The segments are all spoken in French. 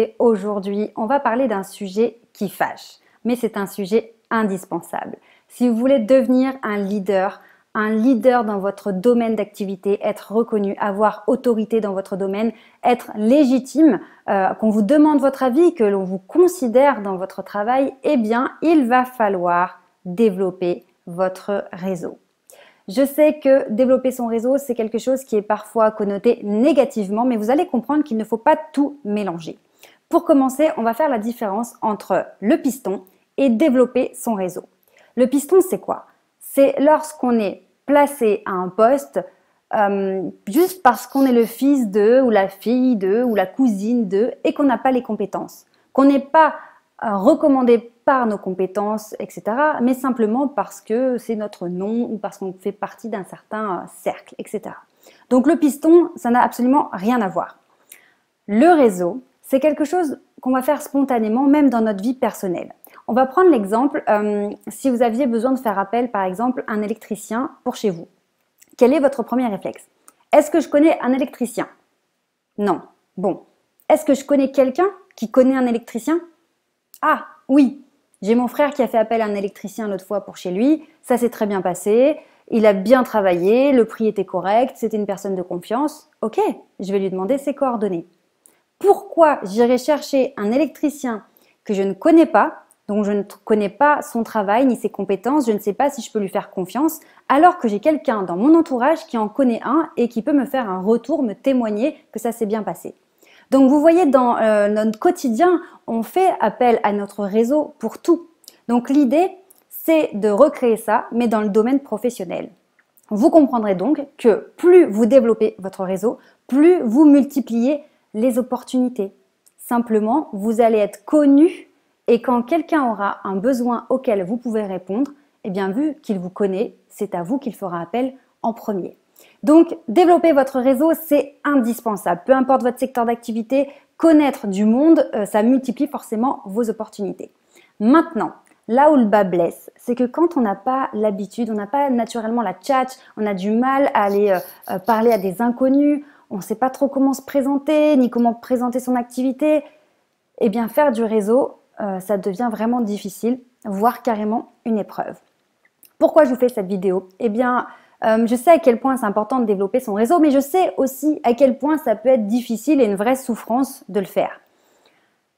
Et aujourd'hui, on va parler d'un sujet qui fâche, mais c'est un sujet indispensable. Si vous voulez devenir un leader dans votre domaine d'activité, être reconnu, avoir autorité dans votre domaine, être légitime, qu'on vous demande votre avis, que l'on vous considère dans votre travail, eh bien, il va falloir développer votre réseau. Je sais que développer son réseau, c'est quelque chose qui est parfois connoté négativement, mais vous allez comprendre qu'il ne faut pas tout mélanger. Pour commencer, on va faire la différence entre le piston et développer son réseau. Le piston, c'est quoi? C'est lorsqu'on est placé à un poste juste parce qu'on est le fils de, ou la fille de, ou la cousine de, et qu'on n'a pas les compétences. Qu'on n'est pas recommandé par nos compétences, etc., mais simplement parce que c'est notre nom ou parce qu'on fait partie d'un certain cercle, etc. Donc le piston, ça n'a absolument rien à voir. Le réseau, c'est quelque chose qu'on va faire spontanément, même dans notre vie personnelle. On va prendre l'exemple, si vous aviez besoin de faire appel, par exemple, à un électricien pour chez vous. Quel est votre premier réflexe? Est-ce que je connais un électricien? Non. Bon. Est-ce que je connais quelqu'un qui connaît un électricien? Ah, oui. J'ai mon frère qui a fait appel à un électricien l'autre fois pour chez lui. Ça s'est très bien passé. Il a bien travaillé, le prix était correct, c'était une personne de confiance. Ok, je vais lui demander ses coordonnées. Pourquoi j'irai chercher un électricien que je ne connais pas, dont je ne connais pas son travail ni ses compétences, je ne sais pas si je peux lui faire confiance, alors que j'ai quelqu'un dans mon entourage qui en connaît un et qui peut me faire un retour, me témoigner que ça s'est bien passé. Donc vous voyez, dans notre quotidien, on fait appel à notre réseau pour tout. Donc l'idée, c'est de recréer ça, mais dans le domaine professionnel. Vous comprendrez donc que plus vous développez votre réseau, plus vous multipliez les opportunités. Simplement, vous allez être connu et quand quelqu'un aura un besoin auquel vous pouvez répondre, eh bien vu qu'il vous connaît, c'est à vous qu'il fera appel en premier. Donc, développer votre réseau, c'est indispensable. Peu importe votre secteur d'activité, connaître du monde, ça multiplie forcément vos opportunités. Maintenant, là où le bas blesse, c'est que quand on n'a pas l'habitude, on n'a pas naturellement la tchatche, on a du mal à aller parler à des inconnus, on ne sait pas trop comment se présenter, ni comment présenter son activité, eh bien faire du réseau, ça devient vraiment difficile, voire carrément une épreuve. Pourquoi je vous fais cette vidéo? Eh bien, je sais à quel point c'est important de développer son réseau, mais je sais aussi à quel point ça peut être difficile et une vraie souffrance de le faire.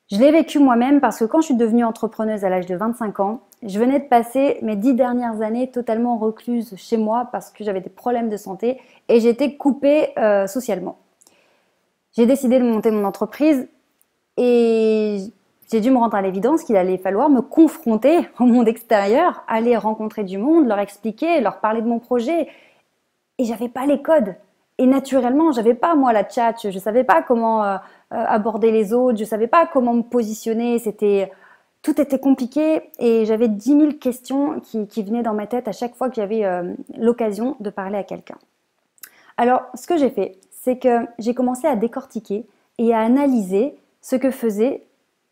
Je l'ai vécu moi-même parce que quand je suis devenue entrepreneuse à l'âge de 25 ans, je venais de passer mes 10 dernières années totalement recluse chez moi parce que j'avais des problèmes de santé et j'étais coupée socialement. J'ai décidé de monter mon entreprise et j'ai dû me rendre à l'évidence qu'il allait falloir me confronter au monde extérieur, aller rencontrer du monde, leur expliquer, leur parler de mon projet. Et j'avais pas les codes. Et naturellement, j'avais pas moi la tchatche, je savais pas comment aborder les autres, je savais pas comment me positionner. Tout était compliqué et j'avais 10 000 questions qui venaient dans ma tête à chaque fois que j'avais l'occasion de parler à quelqu'un. Alors, ce que j'ai fait, c'est que j'ai commencé à décortiquer et à analyser ce que faisaient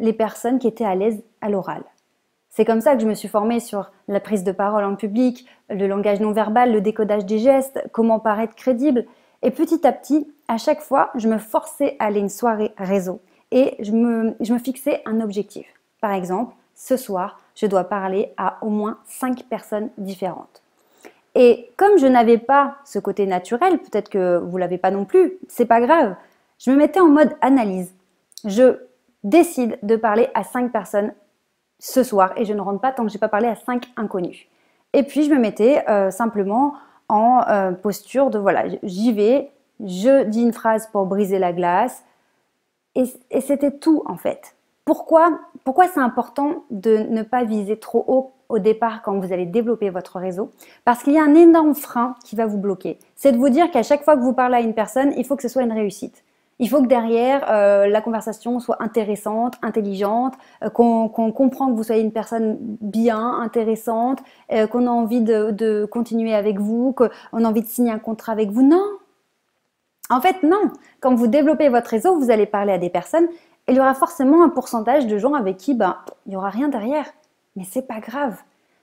les personnes qui étaient à l'aise à l'oral. C'est comme ça que je me suis formée sur la prise de parole en public, le langage non verbal, le décodage des gestes, comment paraître crédible. Et petit à petit, à chaque fois, je me forçais à aller à une soirée réseau et je me fixais un objectif. Par exemple, ce soir, je dois parler à au moins 5 personnes différentes. Et comme je n'avais pas ce côté naturel, peut-être que vous l'avez pas non plus, c'est pas grave, je me mettais en mode analyse. Je décide de parler à 5 personnes ce soir et je ne rentre pas tant que je n'ai pas parlé à 5 inconnus. Et puis je me mettais simplement en posture de voilà, j'y vais, je dis une phrase pour briser la glace et c'était tout en fait. Pourquoi c'est important de ne pas viser trop haut au départ quand vous allez développer votre réseau? Parce qu'il y a un énorme frein qui va vous bloquer. C'est de vous dire qu'à chaque fois que vous parlez à une personne, il faut que ce soit une réussite. Il faut que derrière, la conversation soit intéressante, intelligente, qu'on comprend que vous soyez une personne bien, intéressante, qu'on a envie de continuer avec vous, qu'on a envie de signer un contrat avec vous. Non! En fait, non. Quand vous développez votre réseau, vous allez parler à des personnes et il y aura forcément un pourcentage de gens avec qui il n'y aura rien derrière. Mais c'est pas grave.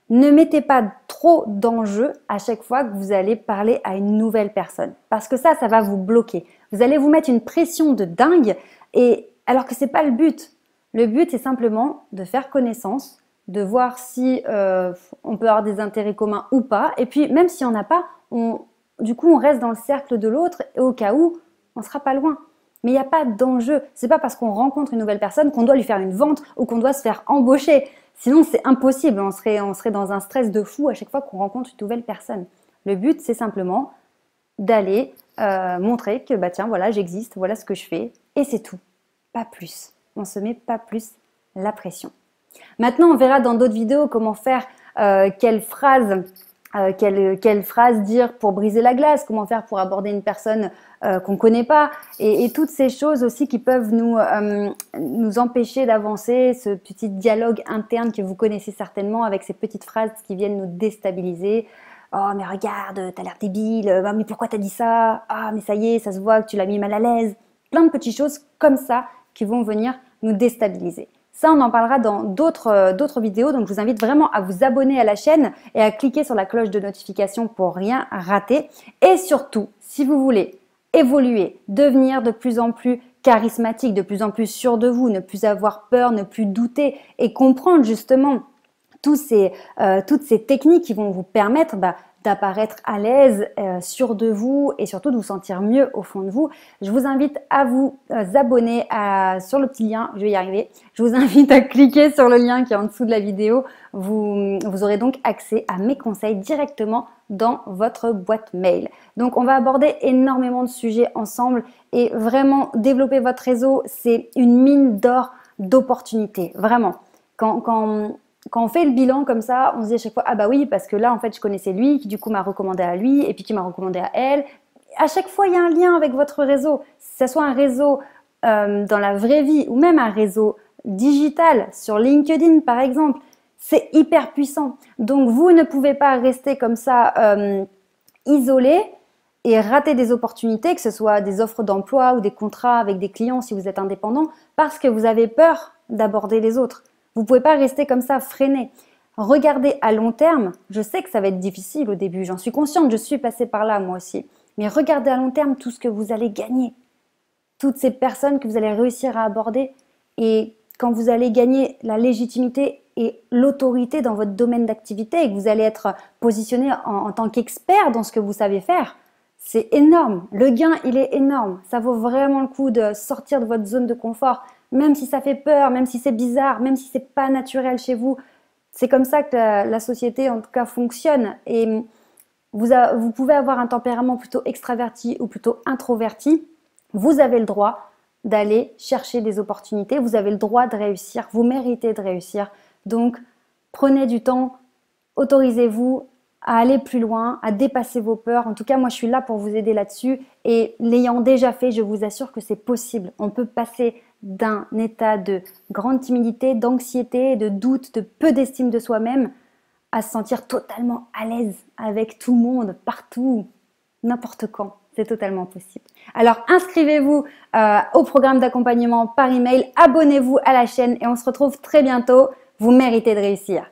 Ne mettez pas trop d'enjeux à chaque fois que vous allez parler à une nouvelle personne. Parce que ça va vous bloquer. Vous allez vous mettre une pression de dingue et alors que c'est pas le but. Le but, c'est simplement de faire connaissance, de voir si on peut avoir des intérêts communs ou pas. Et puis, même si on n'a pas, du coup, on reste dans le cercle de l'autre et au cas où, on sera pas loin. Mais il n'y a pas d'enjeu. C'est pas parce qu'on rencontre une nouvelle personne qu'on doit lui faire une vente ou qu'on doit se faire embaucher. Sinon, c'est impossible. On serait dans un stress de fou à chaque fois qu'on rencontre une nouvelle personne. Le but, c'est simplement d'aller montrer que, bah tiens, voilà, j'existe, voilà ce que je fais. Et c'est tout. Pas plus. On ne se met pas plus la pression. Maintenant, on verra dans d'autres vidéos comment faire, quelle phrase dire pour briser la glace, comment faire pour aborder une personne qu'on ne connaît pas, et toutes ces choses aussi qui peuvent nous empêcher d'avancer, ce petit dialogue interne que vous connaissez certainement avec ces petites phrases qui viennent nous déstabiliser. Oh mais regarde, t'as l'air débile, mais pourquoi t'as dit ça? Ah mais ça y est, ça se voit que tu l'as mis mal à l'aise. Plein de petites choses comme ça qui vont venir nous déstabiliser. Ça, on en parlera dans d'autres vidéos, donc je vous invite vraiment à vous abonner à la chaîne et à cliquer sur la cloche de notification pour rien rater. Et surtout, si vous voulez évoluer, devenir de plus en plus charismatique, de plus en plus sûr de vous, ne plus avoir peur, ne plus douter et comprendre justement toutes ces techniques qui vont vous permettre d'apparaître à l'aise, sûr de vous et surtout de vous sentir mieux au fond de vous. Je vous invite à vous abonner sur le petit lien, je vais y arriver. Je vous invite à cliquer sur le lien qui est en dessous de la vidéo. Vous aurez donc accès à mes conseils directement dans votre boîte mail. Donc on va aborder énormément de sujets ensemble et vraiment développer votre réseau, c'est une mine d'or d'opportunités, vraiment. Quand on fait le bilan comme ça, on se dit à chaque fois, ah bah oui, parce que là, en fait, je connaissais lui, qui du coup m'a recommandé à lui, et puis qui m'a recommandé à elle. À chaque fois, il y a un lien avec votre réseau. Que ce soit un réseau dans la vraie vie, ou même un réseau digital, sur LinkedIn par exemple, c'est hyper puissant. Donc, vous ne pouvez pas rester comme ça isolé et rater des opportunités, que ce soit des offres d'emploi ou des contrats avec des clients si vous êtes indépendant, parce que vous avez peur d'aborder les autres. Vous ne pouvez pas rester comme ça freiné. Regardez à long terme. Je sais que ça va être difficile au début, j'en suis consciente, je suis passée par là moi aussi. Mais regardez à long terme tout ce que vous allez gagner. Toutes ces personnes que vous allez réussir à aborder. Et quand vous allez gagner la légitimité et l'autorité dans votre domaine d'activité et que vous allez être positionné en tant qu'expert dans ce que vous savez faire, c'est énorme. Le gain, il est énorme. Ça vaut vraiment le coup de sortir de votre zone de confort. Même si ça fait peur, même si c'est bizarre, même si c'est pas naturel chez vous, c'est comme ça que la société en tout cas fonctionne. Et vous pouvez avoir un tempérament plutôt extraverti ou plutôt introverti. Vous avez le droit d'aller chercher des opportunités, vous avez le droit de réussir, vous méritez de réussir. Donc prenez du temps, autorisez-vous à aller plus loin, à dépasser vos peurs. En tout cas, moi, je suis là pour vous aider là-dessus. Et l'ayant déjà fait, je vous assure que c'est possible. On peut passer d'un état de grande timidité, d'anxiété, de doute, de peu d'estime de soi-même, à se sentir totalement à l'aise avec tout le monde, partout, n'importe quand. C'est totalement possible. Alors, inscrivez-vous au programme d'accompagnement par email, abonnez-vous à la chaîne et on se retrouve très bientôt. Vous méritez de réussir.